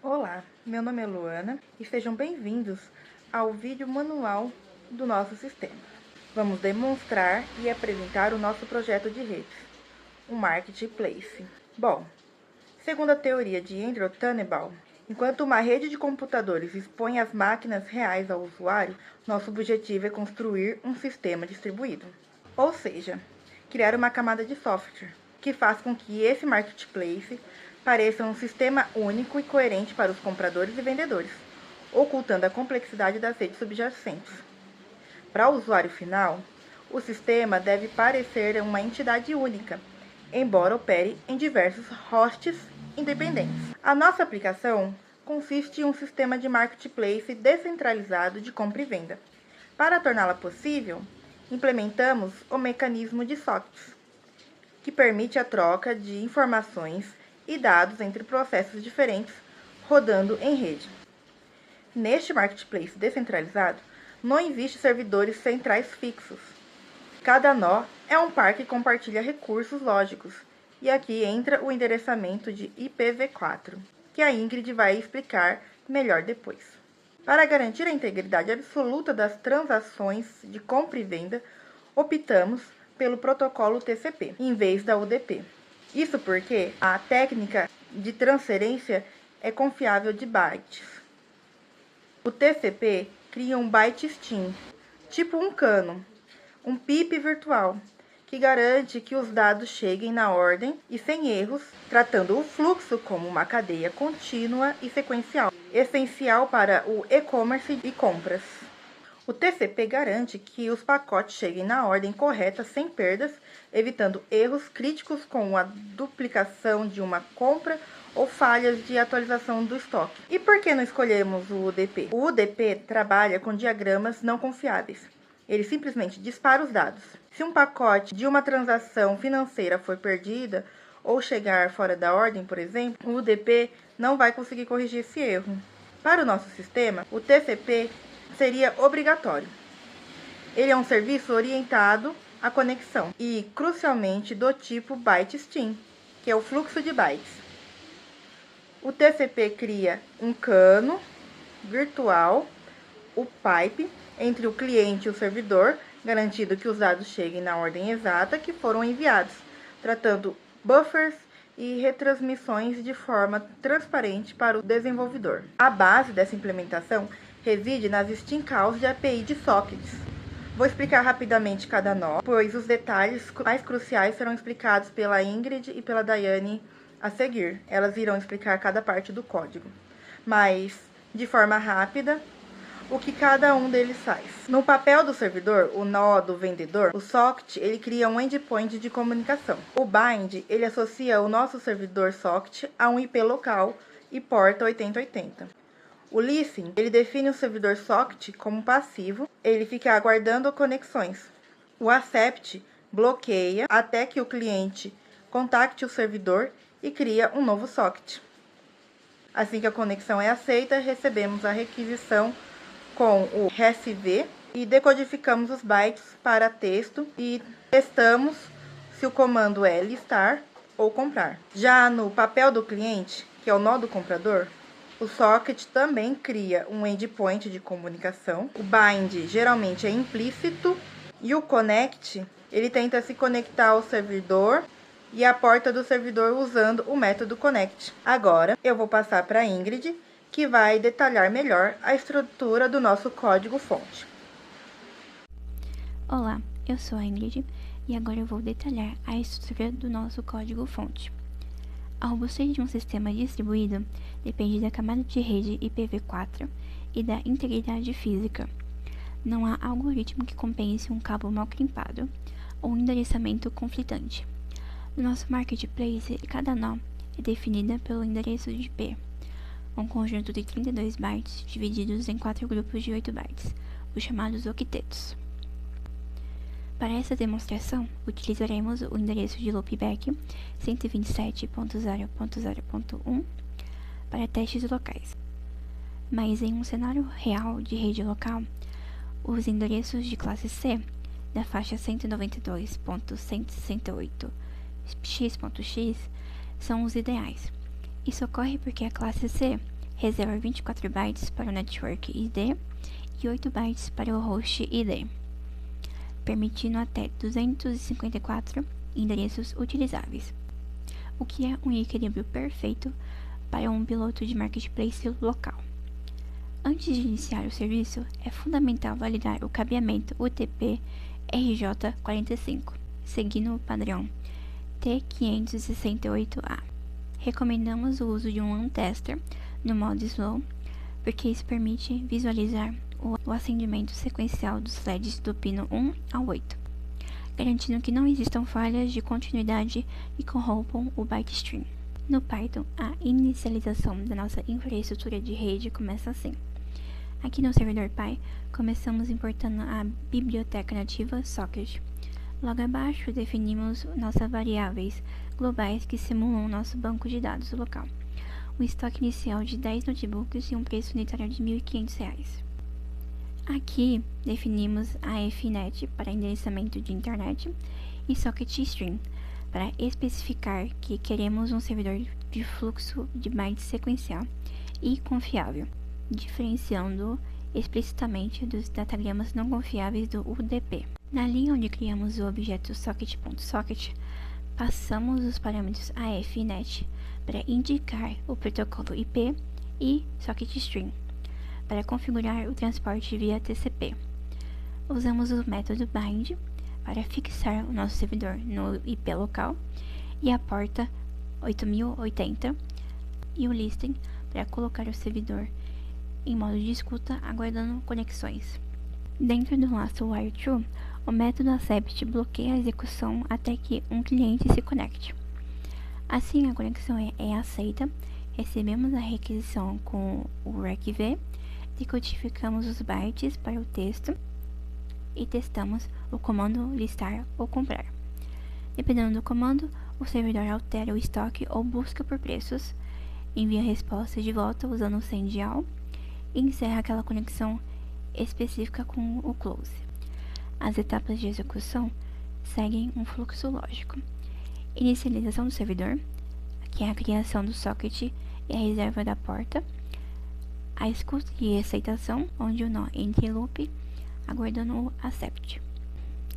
Olá, meu nome é Luana e sejam bem-vindos ao vídeo manual do nosso sistema. Vamos demonstrar e apresentar o nosso projeto de redes, um marketplace. Bom, segundo a teoria de Andrew Tannenbaum, enquanto uma rede de computadores expõe as máquinas reais ao usuário, nosso objetivo é construir um sistema distribuído. Ou seja, criar uma camada de software que faz com que esse marketplace pareça um sistema único e coerente para os compradores e vendedores, ocultando a complexidade das redes subjacentes. Para o usuário final, o sistema deve parecer uma entidade única, embora opere em diversos hosts independentes. A nossa aplicação consiste em um sistema de marketplace descentralizado de compra e venda. Para torná-la possível, implementamos o mecanismo de sockets, que permite a troca de informações e dados entre processos diferentes rodando em rede. Neste marketplace descentralizado, não existe servidores centrais fixos. Cada nó é um par que compartilha recursos lógicos, e aqui entra o endereçamento de IPv4, que a Ingrid vai explicar melhor depois. Para garantir a integridade absoluta das transações de compra e venda, optamos pelo protocolo TCP, em vez da UDP. Isso porque a técnica de transferência é confiável de bytes. O TCP cria um byte stream, tipo um cano, um PIP virtual, que garante que os dados cheguem na ordem e sem erros, tratando o fluxo como uma cadeia contínua e sequencial, essencial para o e-commerce e compras. O TCP garante que os pacotes cheguem na ordem correta sem perdas, evitando erros críticos como a duplicação de uma compra ou falhas de atualização do estoque. E por que não escolhemos o UDP? O UDP trabalha com diagramas não confiáveis. Ele simplesmente dispara os dados. Se um pacote de uma transação financeira for perdida ou chegar fora da ordem, por exemplo, o UDP não vai conseguir corrigir esse erro. Para o nosso sistema, o TCP seria obrigatório. Ele é um serviço orientado à conexão e, crucialmente, do tipo byte stream, que é o fluxo de bytes. O TCP cria um cano virtual, o pipe, entre o cliente e o servidor, garantindo que os dados cheguem na ordem exata que foram enviados, tratando buffers e retransmissões de forma transparente para o desenvolvedor. A base dessa implementação reside nas Steam Calls de API de sockets. Vou explicar rapidamente cada nó, pois os detalhes mais cruciais serão explicados pela Ingrid e pela Daiane a seguir. Elas irão explicar cada parte do código, mas de forma rápida, o que cada um deles faz. No papel do servidor, o nó do vendedor, o socket, ele cria um endpoint de comunicação. O bind, ele associa o nosso servidor socket a um IP local e porta 8080. O listen, ele define o servidor socket como passivo, ele fica aguardando conexões. O accept bloqueia até que o cliente contacte o servidor e cria um novo socket. Assim que a conexão é aceita, recebemos a requisição com o RESV e decodificamos os bytes para texto e testamos se o comando é listar ou comprar. Já no papel do cliente, que é o nó do comprador, o socket também cria um endpoint de comunicação. O bind geralmente é implícito e o connect, ele tenta se conectar ao servidor e à porta do servidor usando o método connect. Agora eu vou passar para a Ingrid, que vai detalhar melhor a estrutura do nosso código-fonte. Olá, eu sou a Ingrid e agora eu vou detalhar a estrutura do nosso código-fonte. A robustez de um sistema distribuído depende da camada de rede IPv4 e da integridade física. Não há algoritmo que compense um cabo mal crimpado ou um endereçamento conflitante. No nosso marketplace, cada nó é definida pelo endereço de IP, um conjunto de 32 bytes divididos em 4 grupos de 8 bytes, os chamados octetos. Para essa demonstração, utilizaremos o endereço de loopback 127.0.0.1 para testes locais. Mas em um cenário real de rede local, os endereços de classe C da faixa 192.168x.x são os ideais. Isso ocorre porque a classe C reserva 24 bytes para o Network ID e 8 bytes para o Host ID, permitindo até 254 endereços utilizáveis, o que é um equilíbrio perfeito para um piloto de marketplace local. Antes de iniciar o serviço, é fundamental validar o cabeamento UTP RJ45, seguindo o padrão T568A. Recomendamos o uso de um untester no modo slow, porque isso permite visualizar o acendimento sequencial dos LEDs do pino 1 ao 8, garantindo que não existam falhas de continuidade que corrompam o byte stream. No Python, a inicialização da nossa infraestrutura de rede começa assim. Aqui no servidor Py, começamos importando a biblioteca nativa Socket. Logo abaixo, definimos nossas variáveis globais que simulam nosso banco de dados local. O estoque inicial de 10 notebooks e um preço unitário de R$ 1.500. Aqui, definimos a FNet para endereçamento de internet e Socket Stream para especificar que queremos um servidor de fluxo de bytes sequencial e confiável, diferenciando explicitamente dos datagramas não confiáveis do UDP. Na linha onde criamos o objeto socket.socket, passamos os parâmetros AFNet para indicar o protocolo IP e Socket Stream para configurar o transporte via TCP. Usamos o método bind para fixar o nosso servidor no IP local e a porta 8080 e o listing para colocar o servidor em modo de escuta, aguardando conexões. Dentro do laço WireTrue, o método accept bloqueia a execução até que um cliente se conecte. Assim, a conexão é aceita, recebemos a requisição com o recv, decodificamos os bytes para o texto e testamos o comando listar ou comprar. Dependendo do comando, o servidor altera o estoque ou busca por preços, envia a resposta de volta usando o send all e encerra aquela conexão específica com o close. As etapas de execução seguem um fluxo lógico. Inicialização do servidor, que é a criação do socket e a reserva da porta. A escuta e aceitação, onde o nó entra em loop, aguardando o accept.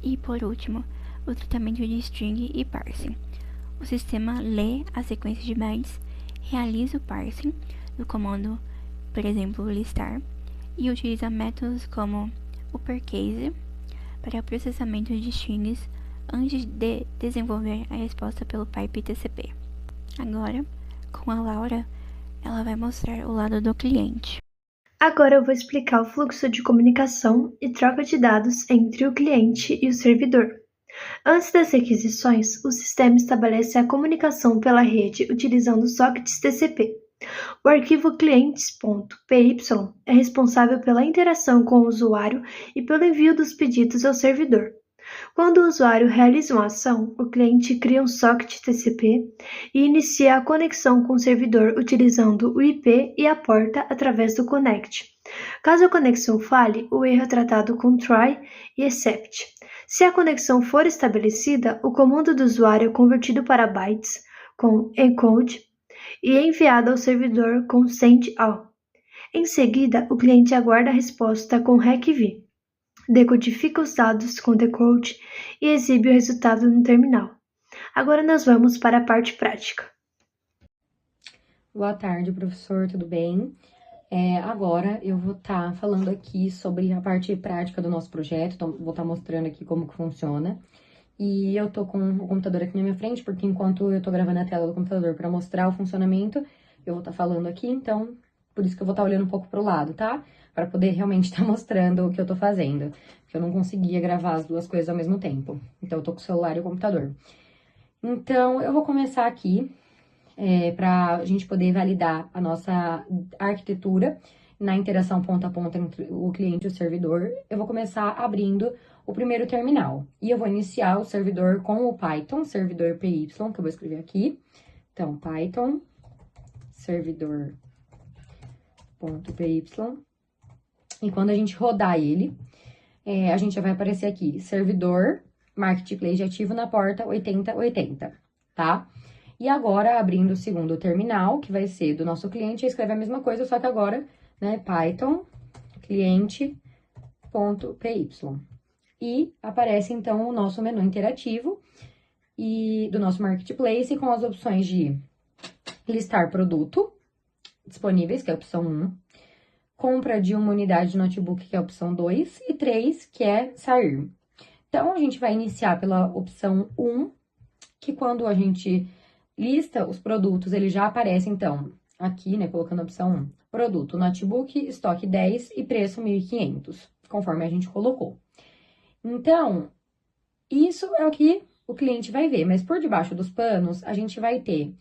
E por último, o tratamento de string e parsing. O sistema lê a sequência de bytes, realiza o parsing do comando, por exemplo, listar, e utiliza métodos como o percase para o processamento de strings antes de desenvolver a resposta pelo pipe TCP. Agora, com a Laura, ela vai mostrar o lado do cliente. Agora eu vou explicar o fluxo de comunicação e troca de dados entre o cliente e o servidor. Antes das requisições, o sistema estabelece a comunicação pela rede utilizando sockets TCP. O arquivo clientes.py é responsável pela interação com o usuário e pelo envio dos pedidos ao servidor. Quando o usuário realiza uma ação, o cliente cria um socket TCP e inicia a conexão com o servidor utilizando o IP e a porta através do connect. Caso a conexão falhe, o erro é tratado com try e except. Se a conexão for estabelecida, o comando do usuário é convertido para bytes com encode e é enviado ao servidor com send all. Em seguida, o cliente aguarda a resposta com recv, decodifica os dados com decode e exibe o resultado no terminal. Agora nós vamos para a parte prática. Boa tarde, professor, tudo bem? Agora eu vou estar falando aqui sobre a parte prática do nosso projeto, então vou estar mostrando aqui como que funciona. E eu tô com o computador aqui na minha frente, porque enquanto eu tô gravando a tela do computador para mostrar o funcionamento, eu vou estar falando aqui, então por isso que eu vou estar olhando um pouco pro lado, tá? Para poder realmente estar mostrando o que eu tô fazendo, porque eu não conseguia gravar as duas coisas ao mesmo tempo. Então eu tô com o celular e o computador. Então eu vou começar aqui, para a gente poder validar a nossa arquitetura na interação ponta a ponta entre o cliente e o servidor. Eu vou começar abrindo o primeiro terminal. E eu vou iniciar o servidor com o Python, servidor PY, que eu vou escrever aqui. Então, Python, servidor.py. E quando a gente rodar ele, a gente já vai aparecer aqui, servidor, marketplace ativo na porta 8080, tá? E agora, abrindo o segundo terminal, que vai ser do nosso cliente, escreve a mesma coisa, só que agora, né, Python, cliente.py. E aparece, então, o nosso menu interativo e do nosso marketplace com as opções de listar produto disponíveis, que é a opção 1, compra de uma unidade de notebook, que é a opção 2, e 3, que é sair. Então, a gente vai iniciar pela opção 1, que quando a gente lista os produtos, ele já aparece, então, aqui, né, colocando a opção 1, produto, notebook, estoque 10 e preço 1.500, conforme a gente colocou. Então, isso é o que o cliente vai ver, mas por debaixo dos panos, a gente vai ter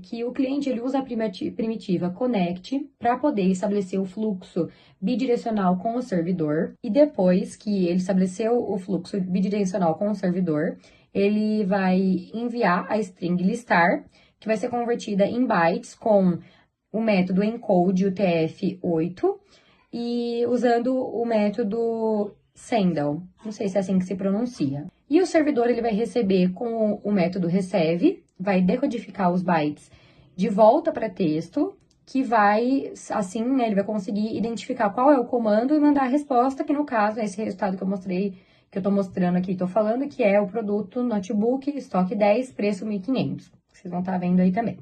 que o cliente ele usa a primitiva connect para poder estabelecer o fluxo bidirecional com o servidor, e depois que ele estabeleceu o fluxo bidirecional com o servidor, ele vai enviar a string listar, que vai ser convertida em bytes com o método encode UTF-8 e usando o método sendle, não sei se é assim que se pronuncia. E o servidor ele vai receber com o método receve, vai decodificar os bytes de volta para texto, que vai, assim, né, ele vai conseguir identificar qual é o comando e mandar a resposta, que no caso é esse resultado que eu mostrei, que eu tô mostrando aqui, tô falando, que é o produto notebook, estoque 10, preço 1.500. Vocês vão estar vendo aí também.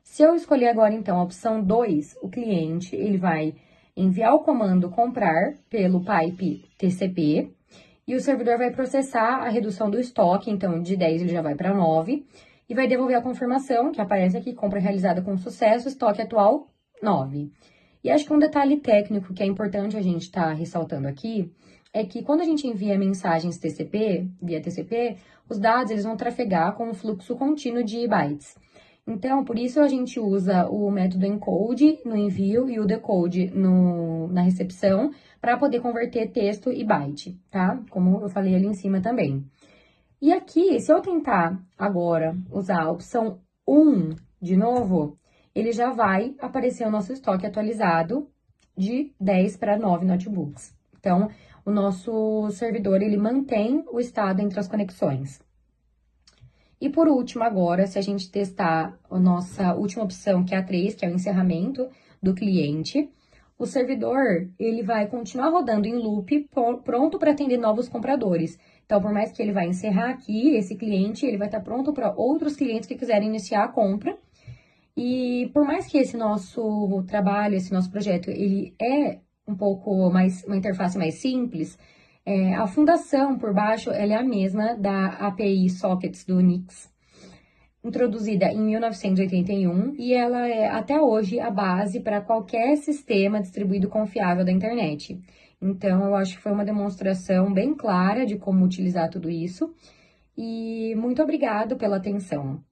Se eu escolher agora, então, a opção 2, o cliente, ele vai enviar o comando comprar pelo pipe TCP, e o servidor vai processar a redução do estoque, então, de 10 ele já vai para 9, e vai devolver a confirmação, que aparece aqui, compra realizada com sucesso, estoque atual 9. E acho que um detalhe técnico que é importante a gente estar ressaltando aqui, é que quando a gente envia mensagens TCP, via TCP, os dados eles vão trafegar com um fluxo contínuo de bytes. Então, por isso a gente usa o método encode no envio e o decode na recepção, para poder converter texto e byte, tá? Como eu falei ali em cima também. E aqui, se eu tentar agora usar a opção 1 de novo, ele já vai aparecer o nosso estoque atualizado de 10 para 9 notebooks. Então, o nosso servidor, ele mantém o estado entre as conexões. E por último, agora, se a gente testar a nossa última opção, que é a 3, que é o encerramento do cliente, o servidor, ele vai continuar rodando em loop, pronto para atender novos compradores. Então, por mais que ele vai encerrar aqui, esse cliente, ele vai estar pronto para outros clientes que quiserem iniciar a compra. E por mais que esse nosso trabalho, esse nosso projeto, ele é um pouco mais, uma interface mais simples, a fundação por baixo, ela é a mesma da API Sockets do Unix, introduzida em 1981, e ela é até hoje a base para qualquer sistema distribuído confiável da internet. Então, eu acho que foi uma demonstração bem clara de como utilizar tudo isso, e muito obrigado pela atenção.